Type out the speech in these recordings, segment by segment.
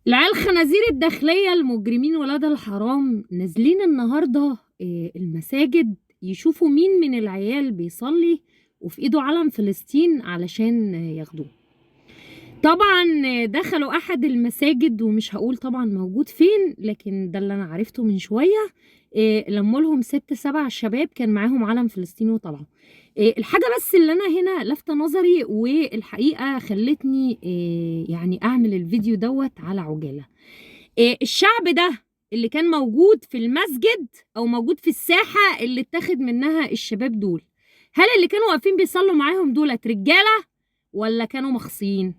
العيال خنازير الداخلية المجرمين ولاد الحرام نازلين النهاردة المساجد يشوفوا مين من العيال بيصلي وفي ايده علم فلسطين علشان ياخدوه. طبعا دخلوا احد المساجد ومش هقول طبعا موجود فين، لكن ده اللي انا عرفته من شوية. لموا لهم 6 7 شباب كان معاهم علم فلسطين وطلعوا. الحاجة بس اللي انا هنا لفت نظري والحقيقة خلتني يعني اعمل الفيديو دوت على عجالة. الشعب ده اللي كان موجود في المسجد او موجود في الساحة اللي اتاخد منها الشباب دول، هل اللي كانوا واقفين بيصلوا معاهم دولت رجالة ولا كانوا مخصيين؟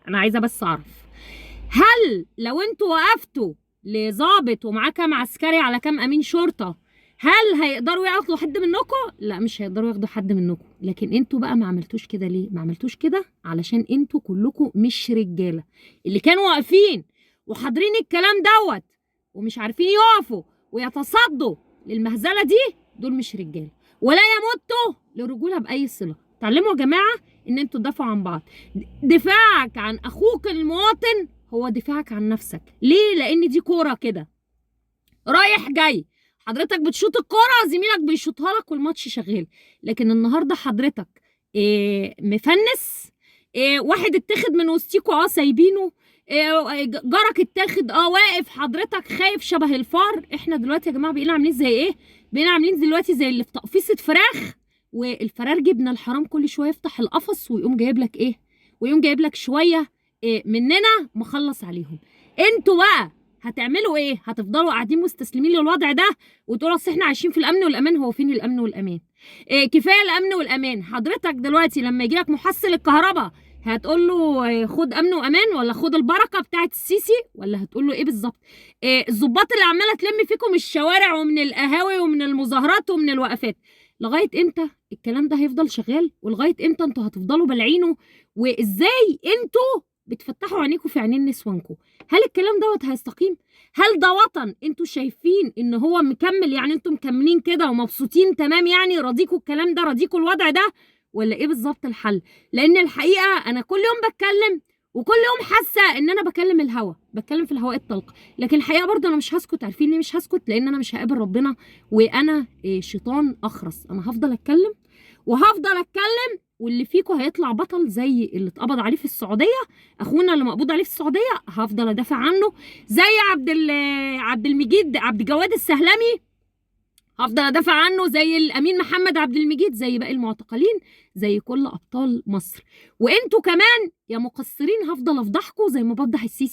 انا عايزة بس اعرف. هل لو انتوا وقفتوا لظابط ومعاه كام عسكري على كام امين شرطة، هل هيقدروا ياخدوا حد منكم؟ لا، مش هيقدروا ياخدوا حد منكم. لكن انتوا بقى ما عملتوش كده ليه؟ ما عملتوش كده علشان انتوا كلكم مش رجالة. اللي كانوا واقفين وحاضرين الكلام دوت ومش عارفين يقفوا ويتصدوا للمهزلة دي، دول مش رجالة ولا يمتوا لرجولة بأي صلة. اتعلموا يا جماعة ان انتوا تدافعوا عن بعض. دفاعك عن اخوك المواطن هو دفاعك عن نفسك. ليه؟ لان دي كورة كده رايح جاي، حضرتك بتشوط الكورة زميلك بيشوطها لك والماتش شغال. لكن النهارده حضرتك مفنس، واحد اتاخد من وسطيكوا سايبينه، جارك اتاخد واقف حضرتك خايف شبه الفار. احنا دلوقتي يا جماعه بقينا عاملين زي ايه؟ بقينا عاملين دلوقتي زي اللي في تقفيصه فراخ، والفرارجي ابن الحرام كل شويه يفتح القفص ويقوم جايب لك ايه؟ ويقوم جايب لك شويه مننا مخلص عليهم. انتوا بقى هتعملوا ايه؟ هتفضلوا قاعدين مستسلمين للوضع ده وتقولوا اصل احنا عايشين في الامن والامان؟ هو فين الامن والامان؟ كفايه الامن والامان. حضرتك دلوقتي لما يجيلك محصل الكهرباء هتقول له خد امن وامان ولا خد البركه بتاعت السيسي ولا هتقول له ايه بالظبط؟ الظباط اللي عماله تلم فيكم الشوارع ومن القهاوي ومن المظاهرات ومن الوقفات، لغايه امتى الكلام ده هيفضل شغال؟ ولغايه امتى انتوا هتفضلوا بلعينه؟ وازاي انتوا بتفتحوا عينيكم في عينين نسوانكم؟ هل الكلام دوت هيستقيم؟ هل ده وطن انتوا شايفين ان هو مكمل؟ يعني انتوا مكملين كده ومبسوطين تمام؟ يعني راضيكوا الكلام ده؟ راضيكوا الوضع ده ولا ايه بالظبط الحل؟ لان الحقيقه انا كل يوم بتكلم وكل يوم حاسه ان انا بكلم الهوا، بتكلم في الهواء الطلق. لكن الحقيقه برضه انا مش هسكت. عارفين ليه مش هسكت؟ لان انا مش هقابل ربنا وانا شيطان اخرس. انا هفضل اتكلم وهفضل اتكلم، واللي فيكم هيطلع بطل زي اللي اتقبض عليه في السعوديه، اخونا اللي مقبوض عليه في السعوديه. هفضل ادافع عنه زي عبد الجواد السهلمي، هفضل ادافع عنه زي الامين محمد عبد المجيد، زي باقي المعتقلين، زي كل ابطال مصر. وانتوا كمان يا مقصرين هفضل افضحكم زي ما بفضح السيسي.